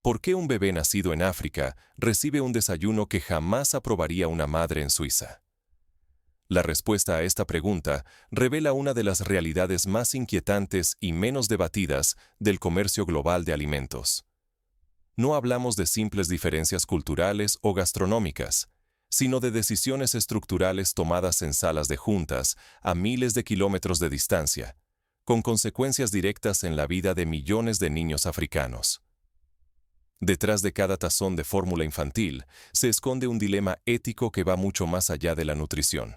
¿Por qué un bebé nacido en África recibe un desayuno que jamás aprobaría una madre en Suiza? La respuesta a esta pregunta revela una de las realidades más inquietantes y menos debatidas del comercio global de alimentos. No hablamos de simples diferencias culturales o gastronómicas, sino de decisiones estructurales tomadas en salas de juntas a miles de kilómetros de distancia, con consecuencias directas en la vida de millones de niños africanos. Detrás de cada tazón de fórmula infantil se esconde un dilema ético que va mucho más allá de la nutrición.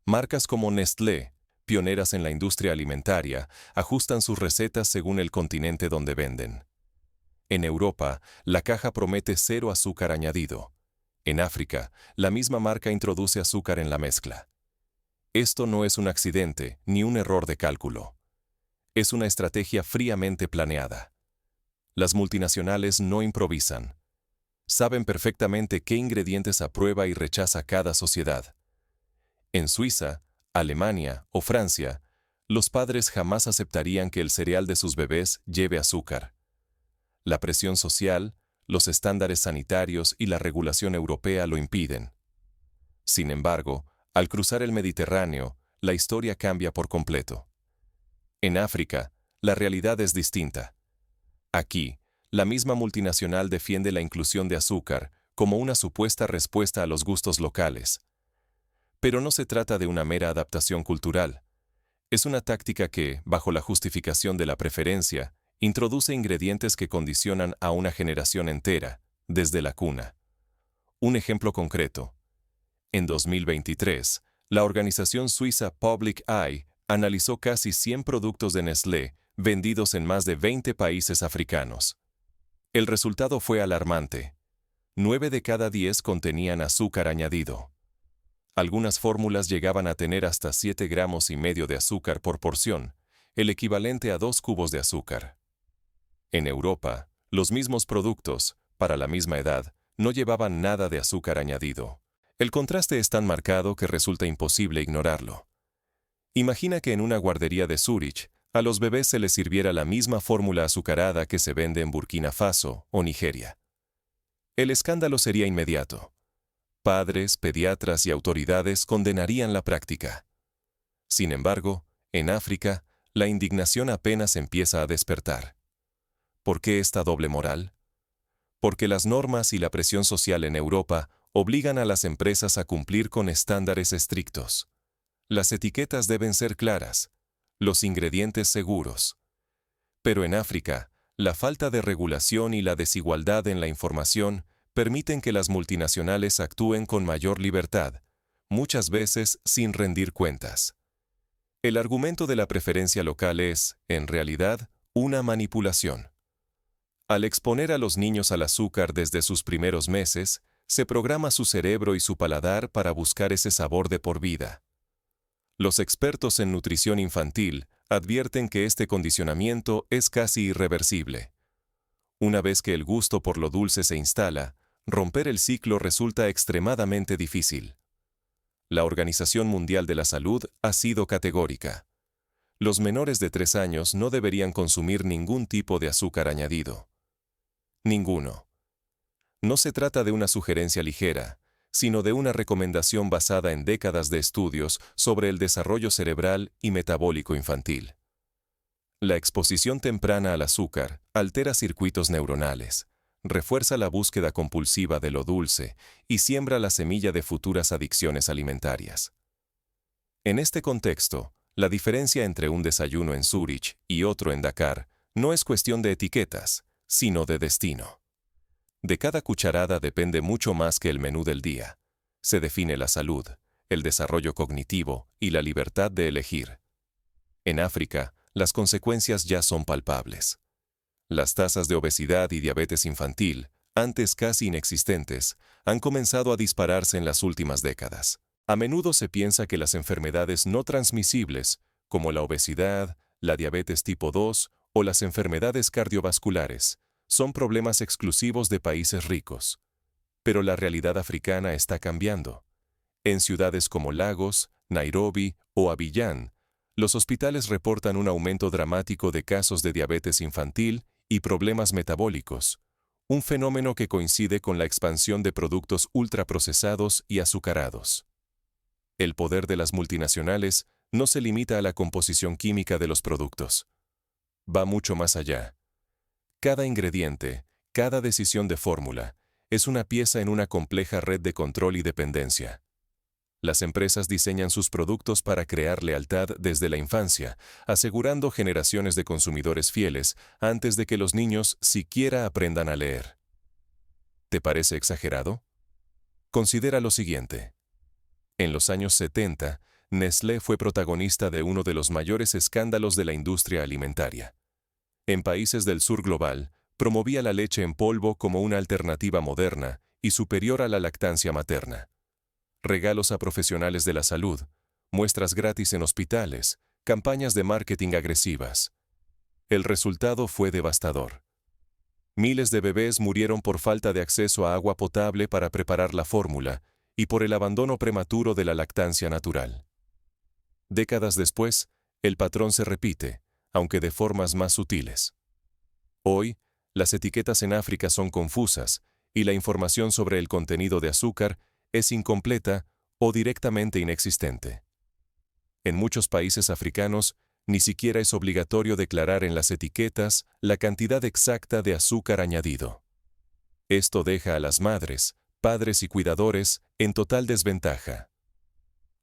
Marcas como Nestlé, pioneras en la industria alimentaria, ajustan sus recetas según el continente donde venden. En Europa, la caja promete 0 azúcar añadido. En África, la misma marca introduce azúcar en la mezcla. Esto no es un accidente ni un error de cálculo. Es una estrategia fríamente planeada. Las multinacionales no improvisan. Saben perfectamente qué ingredientes aprueba y rechaza cada sociedad. En Suiza, Alemania o Francia, los padres jamás aceptarían que el cereal de sus bebés lleve azúcar. La presión social, los estándares sanitarios y la regulación europea lo impiden. Sin embargo, al cruzar el Mediterráneo, la historia cambia por completo. En África, la realidad es distinta. Aquí, la misma multinacional defiende la inclusión de azúcar como una supuesta respuesta a los gustos locales. Pero no se trata de una mera adaptación cultural. Es una táctica que, bajo la justificación de la preferencia, introduce ingredientes que condicionan a una generación entera, desde la cuna. Un ejemplo concreto. En 2023, la organización suiza Public Eye analizó casi 100 productos de Nestlé vendidos en más de 20 países africanos. El resultado fue alarmante. 9 de cada 10 contenían azúcar añadido. Algunas fórmulas llegaban a tener hasta 7,5 gramos de azúcar por porción, el equivalente a 2 cubos de azúcar. En Europa, los mismos productos, para la misma edad, no llevaban nada de azúcar añadido. El contraste es tan marcado que resulta imposible ignorarlo. Imagina que en una guardería de Zúrich, a los bebés se les sirviera la misma fórmula azucarada que se vende en Burkina Faso o Nigeria. El escándalo sería inmediato. Padres, pediatras y autoridades condenarían la práctica. Sin embargo, en África, la indignación apenas empieza a despertar. ¿Por qué esta doble moral? Porque las normas y la presión social en Europa obligan a las empresas a cumplir con estándares estrictos. Las etiquetas deben ser claras, los ingredientes seguros. Pero en África, la falta de regulación y la desigualdad en la información permiten que las multinacionales actúen con mayor libertad, muchas veces sin rendir cuentas. El argumento de la preferencia local es, en realidad, una manipulación. Al exponer a los niños al azúcar desde sus primeros meses, se programa su cerebro y su paladar para buscar ese sabor de por vida. Los expertos en nutrición infantil advierten que este condicionamiento es casi irreversible. Una vez que el gusto por lo dulce se instala, romper el ciclo resulta extremadamente difícil. La Organización Mundial de la Salud ha sido categórica. Los menores de 3 años no deberían consumir ningún tipo de azúcar añadido. Ninguno. No se trata de una sugerencia ligera, sino de una recomendación basada en décadas de estudios sobre el desarrollo cerebral y metabólico infantil. La exposición temprana al azúcar altera circuitos neuronales, refuerza la búsqueda compulsiva de lo dulce y siembra la semilla de futuras adicciones alimentarias. En este contexto, la diferencia entre un desayuno en Zúrich y otro en Dakar no es cuestión de etiquetas, sino de destino. De cada cucharada depende mucho más que el menú del día. Se define la salud, el desarrollo cognitivo y la libertad de elegir. En África, las consecuencias ya son palpables. Las tasas de obesidad y diabetes infantil, antes casi inexistentes, han comenzado a dispararse en las últimas décadas. A menudo se piensa que las enfermedades no transmisibles, como la obesidad, la diabetes tipo 2 o las enfermedades cardiovasculares, son problemas exclusivos de países ricos. Pero la realidad africana está cambiando. En ciudades como Lagos, Nairobi o Abiyán, los hospitales reportan un aumento dramático de casos de diabetes infantil y problemas metabólicos, un fenómeno que coincide con la expansión de productos ultraprocesados y azucarados. El poder de las multinacionales no se limita a la composición química de los productos. Va mucho más allá. Cada ingrediente, cada decisión de fórmula, es una pieza en una compleja red de control y dependencia. Las empresas diseñan sus productos para crear lealtad desde la infancia, asegurando generaciones de consumidores fieles antes de que los niños siquiera aprendan a leer. ¿Te parece exagerado? Considera lo siguiente. En los años 70, Nestlé fue protagonista de uno de los mayores escándalos de la industria alimentaria. En países del sur global, promovía la leche en polvo como una alternativa moderna y superior a la lactancia materna. Regalos a profesionales de la salud, muestras gratis en hospitales, campañas de marketing agresivas. El resultado fue devastador. Miles de bebés murieron por falta de acceso a agua potable para preparar la fórmula y por el abandono prematuro de la lactancia natural. Décadas después, el patrón se repite, aunque de formas más sutiles. Hoy, las etiquetas en África son confusas y la información sobre el contenido de azúcar es incompleta o directamente inexistente. En muchos países africanos, ni siquiera es obligatorio declarar en las etiquetas la cantidad exacta de azúcar añadido. Esto deja a las madres, padres y cuidadores en total desventaja.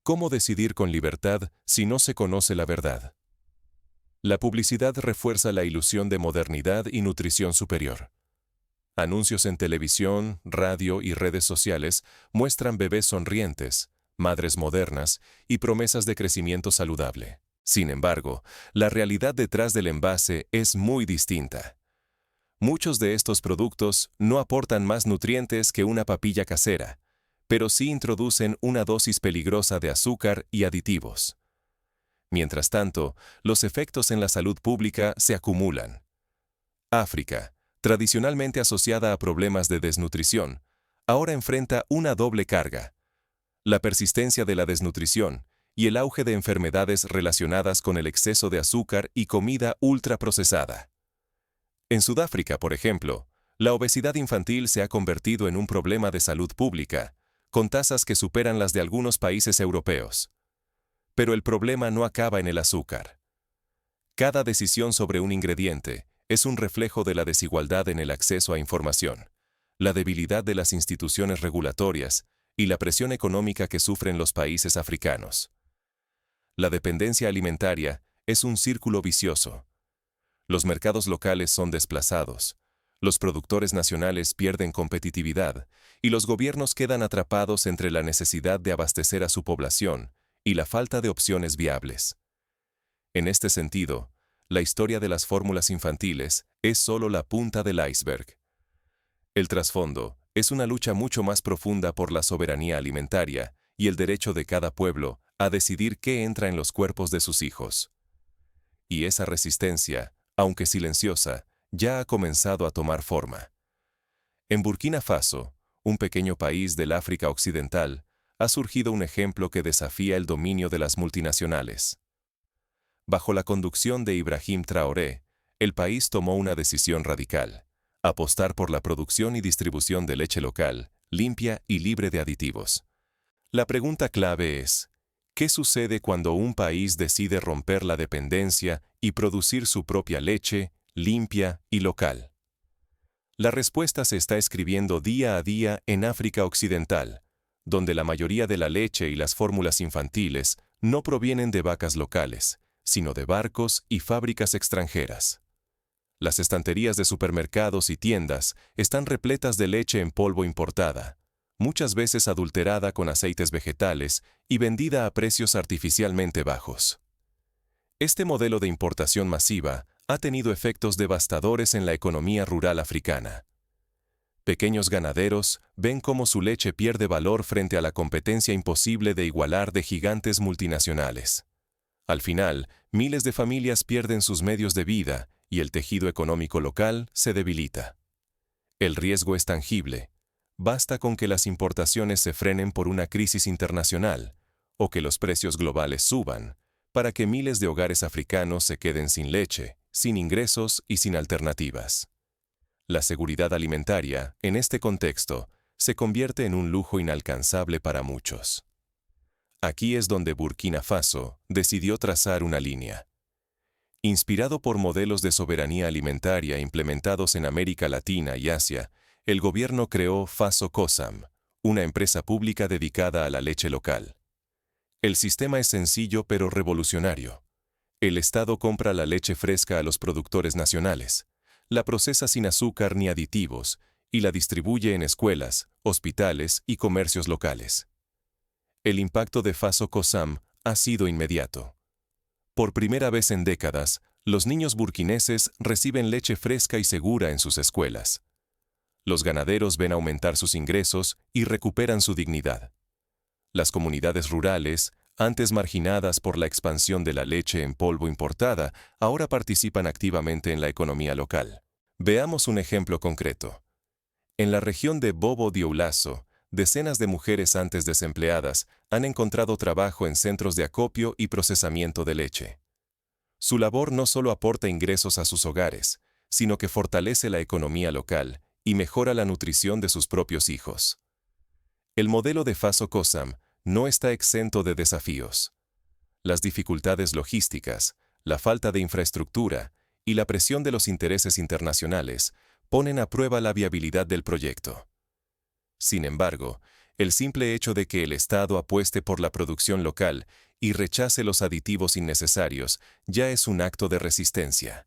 ¿Cómo decidir con libertad si no se conoce la verdad? La publicidad refuerza la ilusión de modernidad y nutrición superior. Anuncios en televisión, radio y redes sociales muestran bebés sonrientes, madres modernas y promesas de crecimiento saludable. Sin embargo, la realidad detrás del envase es muy distinta. Muchos de estos productos no aportan más nutrientes que una papilla casera, pero sí introducen una dosis peligrosa de azúcar y aditivos. Mientras tanto, los efectos en la salud pública se acumulan. África, tradicionalmente asociada a problemas de desnutrición, ahora enfrenta una doble carga: la persistencia de la desnutrición y el auge de enfermedades relacionadas con el exceso de azúcar y comida ultraprocesada. En Sudáfrica, por ejemplo, la obesidad infantil se ha convertido en un problema de salud pública, con tasas que superan las de algunos países europeos. Pero el problema no acaba en el azúcar. Cada decisión sobre un ingrediente es un reflejo de la desigualdad en el acceso a información, la debilidad de las instituciones regulatorias y la presión económica que sufren los países africanos. La dependencia alimentaria es un círculo vicioso. Los mercados locales son desplazados, los productores nacionales pierden competitividad y los gobiernos quedan atrapados entre la necesidad de abastecer a su población y la falta de opciones viables. En este sentido, la historia de las fórmulas infantiles es solo la punta del iceberg. El trasfondo es una lucha mucho más profunda por la soberanía alimentaria y el derecho de cada pueblo a decidir qué entra en los cuerpos de sus hijos. Y esa resistencia, aunque silenciosa, ya ha comenzado a tomar forma. En Burkina Faso, un pequeño país del África Occidental, ha surgido un ejemplo que desafía el dominio de las multinacionales. Bajo la conducción de Ibrahim Traoré, el país tomó una decisión radical: apostar por la producción y distribución de leche local, limpia y libre de aditivos. La pregunta clave es: ¿qué sucede cuando un país decide romper la dependencia y producir su propia leche, limpia y local? La respuesta se está escribiendo día a día en África Occidental, donde la mayoría de la leche y las fórmulas infantiles no provienen de vacas locales, sino de barcos y fábricas extranjeras. Las estanterías de supermercados y tiendas están repletas de leche en polvo importada, muchas veces adulterada con aceites vegetales y vendida a precios artificialmente bajos. Este modelo de importación masiva ha tenido efectos devastadores en la economía rural africana. Pequeños ganaderos ven cómo su leche pierde valor frente a la competencia imposible de igualar de gigantes multinacionales. Al final, miles de familias pierden sus medios de vida y el tejido económico local se debilita. El riesgo es tangible. Basta con que las importaciones se frenen por una crisis internacional o que los precios globales suban para que miles de hogares africanos se queden sin leche, sin ingresos y sin alternativas. La seguridad alimentaria, en este contexto, se convierte en un lujo inalcanzable para muchos. Aquí es donde Burkina Faso decidió trazar una línea. Inspirado por modelos de soberanía alimentaria implementados en América Latina y Asia, el gobierno creó Faso COSAM, una empresa pública dedicada a la leche local. El sistema es sencillo pero revolucionario. El Estado compra la leche fresca a los productores nacionales, la procesa sin azúcar ni aditivos y la distribuye en escuelas, hospitales y comercios locales. El impacto de Faso COSAM ha sido inmediato. Por primera vez en décadas, los niños burkineses reciben leche fresca y segura en sus escuelas. Los ganaderos ven aumentar sus ingresos y recuperan su dignidad. Las comunidades rurales, antes marginadas por la expansión de la leche en polvo importada, ahora participan activamente en la economía local. Veamos un ejemplo concreto. En la región de Bobo-Dioulasso, decenas de mujeres antes desempleadas han encontrado trabajo en centros de acopio y procesamiento de leche. Su labor no solo aporta ingresos a sus hogares, sino que fortalece la economía local y mejora la nutrición de sus propios hijos. El modelo de Faso COSAM no está exento de desafíos. Las dificultades logísticas, la falta de infraestructura y la presión de los intereses internacionales ponen a prueba la viabilidad del proyecto. Sin embargo, el simple hecho de que el Estado apueste por la producción local y rechace los aditivos innecesarios ya es un acto de resistencia.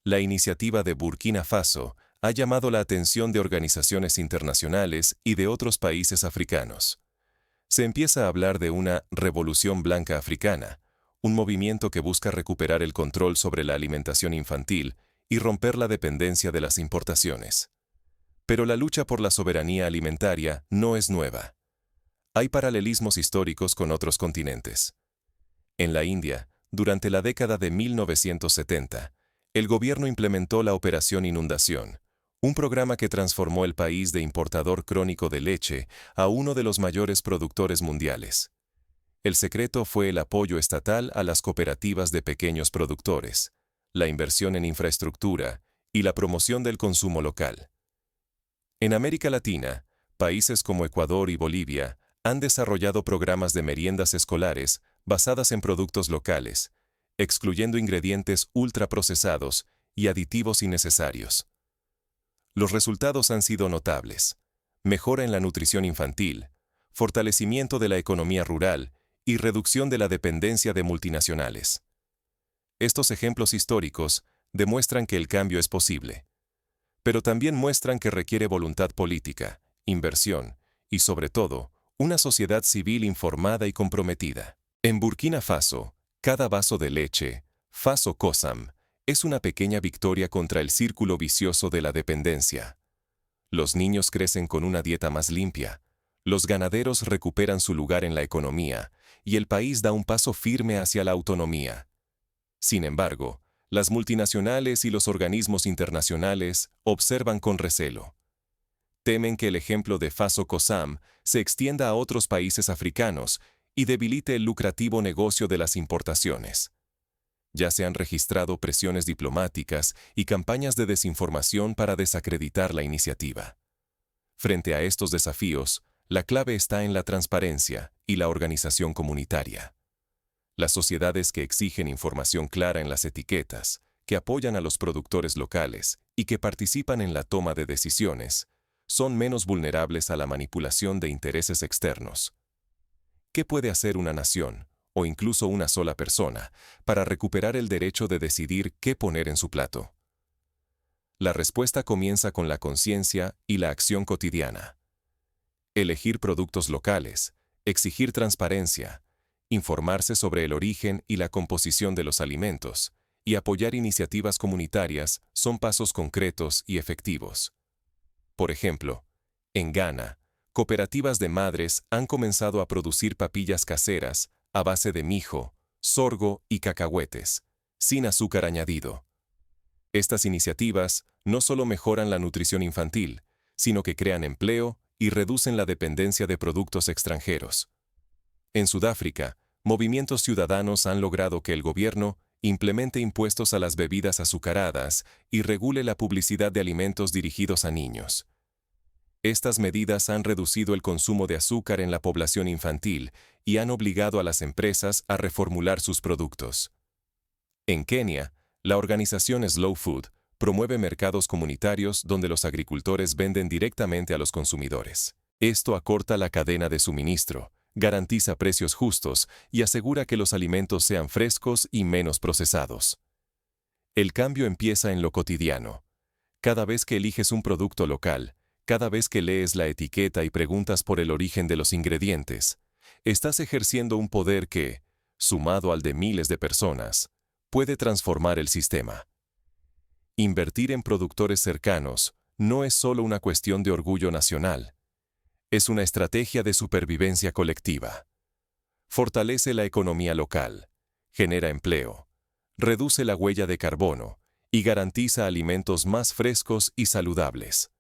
La iniciativa de Burkina Faso ha llamado la atención de organizaciones internacionales y de otros países africanos. Se empieza a hablar de una revolución blanca africana, un movimiento que busca recuperar el control sobre la alimentación infantil y romper la dependencia de las importaciones. Pero la lucha por la soberanía alimentaria no es nueva. Hay paralelismos históricos con otros continentes. En la India, durante la década de 1970, el gobierno implementó la Operación Inundación, un programa que transformó el país de importador crónico de leche a uno de los mayores productores mundiales. El secreto fue el apoyo estatal a las cooperativas de pequeños productores, la inversión en infraestructura y la promoción del consumo local. En América Latina, países como Ecuador y Bolivia han desarrollado programas de meriendas escolares basadas en productos locales, excluyendo ingredientes ultraprocesados y aditivos innecesarios. Los resultados han sido notables: mejora en la nutrición infantil, fortalecimiento de la economía rural y reducción de la dependencia de multinacionales. Estos ejemplos históricos demuestran que el cambio es posible, pero también muestran que requiere voluntad política, inversión y, sobre todo, una sociedad civil informada y comprometida. En Burkina Faso, cada vaso de leche, Faso COSAM, es una pequeña victoria contra el círculo vicioso de la dependencia. Los niños crecen con una dieta más limpia, los ganaderos recuperan su lugar en la economía y el país da un paso firme hacia la autonomía. Sin embargo, las multinacionales y los organismos internacionales observan con recelo. Temen que el ejemplo de Faso COSAM se extienda a otros países africanos y debilite el lucrativo negocio de las importaciones. Ya se han registrado presiones diplomáticas y campañas de desinformación para desacreditar la iniciativa. Frente a estos desafíos, la clave está en la transparencia y la organización comunitaria. Las sociedades que exigen información clara en las etiquetas, que apoyan a los productores locales y que participan en la toma de decisiones, son menos vulnerables a la manipulación de intereses externos. ¿Qué puede hacer una nación, o incluso una sola persona, para recuperar el derecho de decidir qué poner en su plato? La respuesta comienza con la conciencia y la acción cotidiana. Elegir productos locales, exigir transparencia, informarse sobre el origen y la composición de los alimentos, y apoyar iniciativas comunitarias son pasos concretos y efectivos. Por ejemplo, en Ghana, cooperativas de madres han comenzado a producir papillas caseras a base de mijo, sorgo y cacahuetes, sin azúcar añadido. Estas iniciativas no solo mejoran la nutrición infantil, sino que crean empleo y reducen la dependencia de productos extranjeros. En Sudáfrica, movimientos ciudadanos han logrado que el gobierno implemente impuestos a las bebidas azucaradas y regule la publicidad de alimentos dirigidos a niños. Estas medidas han reducido el consumo de azúcar en la población infantil y han obligado a las empresas a reformular sus productos. En Kenia, la organización Slow Food promueve mercados comunitarios donde los agricultores venden directamente a los consumidores. Esto acorta la cadena de suministro, garantiza precios justos y asegura que los alimentos sean frescos y menos procesados. El cambio empieza en lo cotidiano. Cada vez que eliges un producto local, cada vez que lees la etiqueta y preguntas por el origen de los ingredientes, estás ejerciendo un poder que, sumado al de miles de personas, puede transformar el sistema. Invertir en productores cercanos no es solo una cuestión de orgullo nacional. Es una estrategia de supervivencia colectiva. Fortalece la economía local, genera empleo, reduce la huella de carbono y garantiza alimentos más frescos y saludables.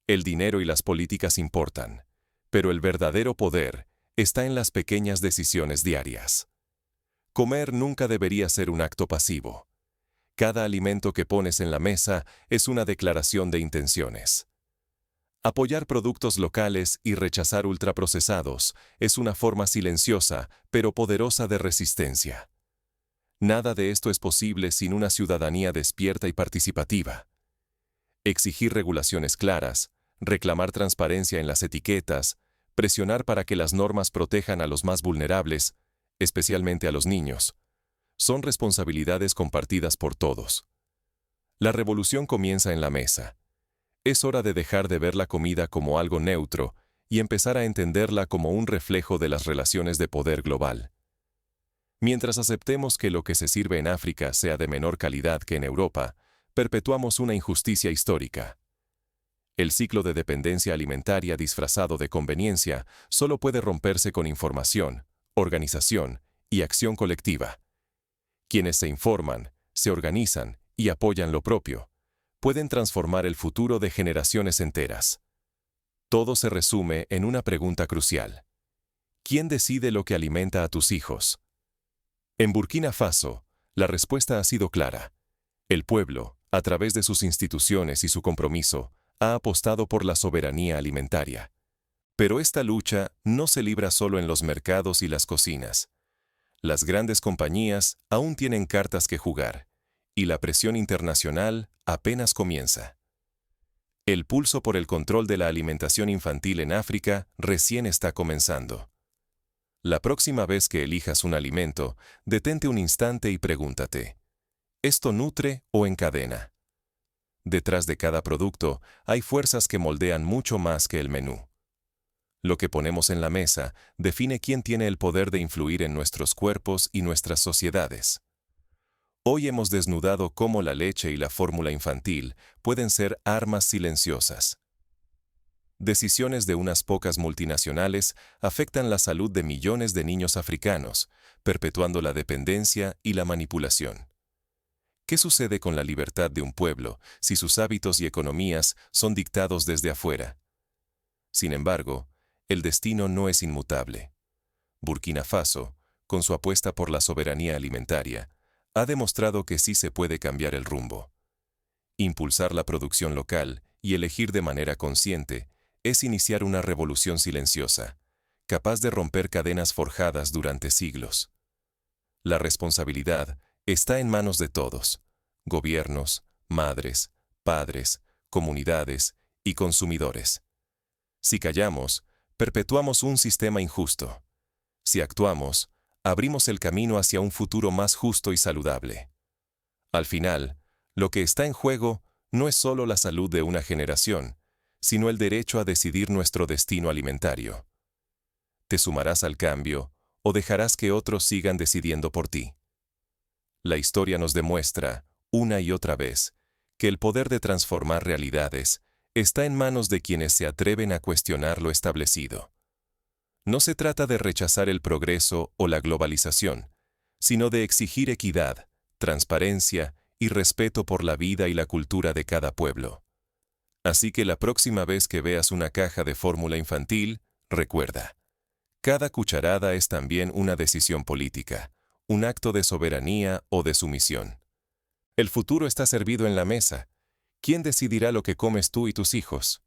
El dinero y las políticas importan, pero el verdadero poder está en las pequeñas decisiones diarias. Comer nunca debería ser un acto pasivo. Cada alimento que pones en la mesa es una declaración de intenciones. Apoyar productos locales y rechazar ultraprocesados es una forma silenciosa, pero poderosa de resistencia. Nada de esto es posible sin una ciudadanía despierta y participativa. Exigir regulaciones claras, reclamar transparencia en las etiquetas, presionar para que las normas protejan a los más vulnerables, especialmente a los niños, son responsabilidades compartidas por todos. La revolución comienza en la mesa. Es hora de dejar de ver la comida como algo neutro y empezar a entenderla como un reflejo de las relaciones de poder global. Mientras aceptemos que lo que se sirve en África sea de menor calidad que en Europa, perpetuamos una injusticia histórica. El ciclo de dependencia alimentaria disfrazado de conveniencia solo puede romperse con información, organización y acción colectiva. Quienes se informan, se organizan y apoyan lo propio, pueden transformar el futuro de generaciones enteras. Todo se resume en una pregunta crucial. ¿Quién decide lo que alimenta a tus hijos? En Burkina Faso, la respuesta ha sido clara. El pueblo, a través de sus instituciones y su compromiso, ha apostado por la soberanía alimentaria. Pero esta lucha no se libra solo en los mercados y las cocinas. Las grandes compañías aún tienen cartas que jugar, y la presión internacional apenas comienza. El pulso por el control de la alimentación infantil en África recién está comenzando. La próxima vez que elijas un alimento, detente un instante y pregúntate, ¿esto nutre o encadena? Detrás de cada producto hay fuerzas que moldean mucho más que el menú. Lo que ponemos en la mesa define quién tiene el poder de influir en nuestros cuerpos y nuestras sociedades. Hoy hemos desnudado cómo la leche y la fórmula infantil pueden ser armas silenciosas. Decisiones de unas pocas multinacionales afectan la salud de millones de niños africanos, perpetuando la dependencia y la manipulación. ¿Qué sucede con la libertad de un pueblo si sus hábitos y economías son dictados desde afuera? Sin embargo, el destino no es inmutable. Burkina Faso, con su apuesta por la soberanía alimentaria, ha demostrado que sí se puede cambiar el rumbo. Impulsar la producción local y elegir de manera consciente es iniciar una revolución silenciosa, capaz de romper cadenas forjadas durante siglos. La responsabilidad está en manos de todos: gobiernos, madres, padres, comunidades y consumidores. Si callamos, perpetuamos un sistema injusto. Si actuamos, abrimos el camino hacia un futuro más justo y saludable. Al final, lo que está en juego no es solo la salud de una generación, sino el derecho a decidir nuestro destino alimentario. ¿Te sumarás al cambio o dejarás que otros sigan decidiendo por ti? La historia nos demuestra, una y otra vez, que el poder de transformar realidades está en manos de quienes se atreven a cuestionar lo establecido. No se trata de rechazar el progreso o la globalización, sino de exigir equidad, transparencia y respeto por la vida y la cultura de cada pueblo. Así que la próxima vez que veas una caja de fórmula infantil, recuerda: cada cucharada es también una decisión política, un acto de soberanía o de sumisión. El futuro está servido en la mesa. ¿Quién decidirá lo que comes tú y tus hijos?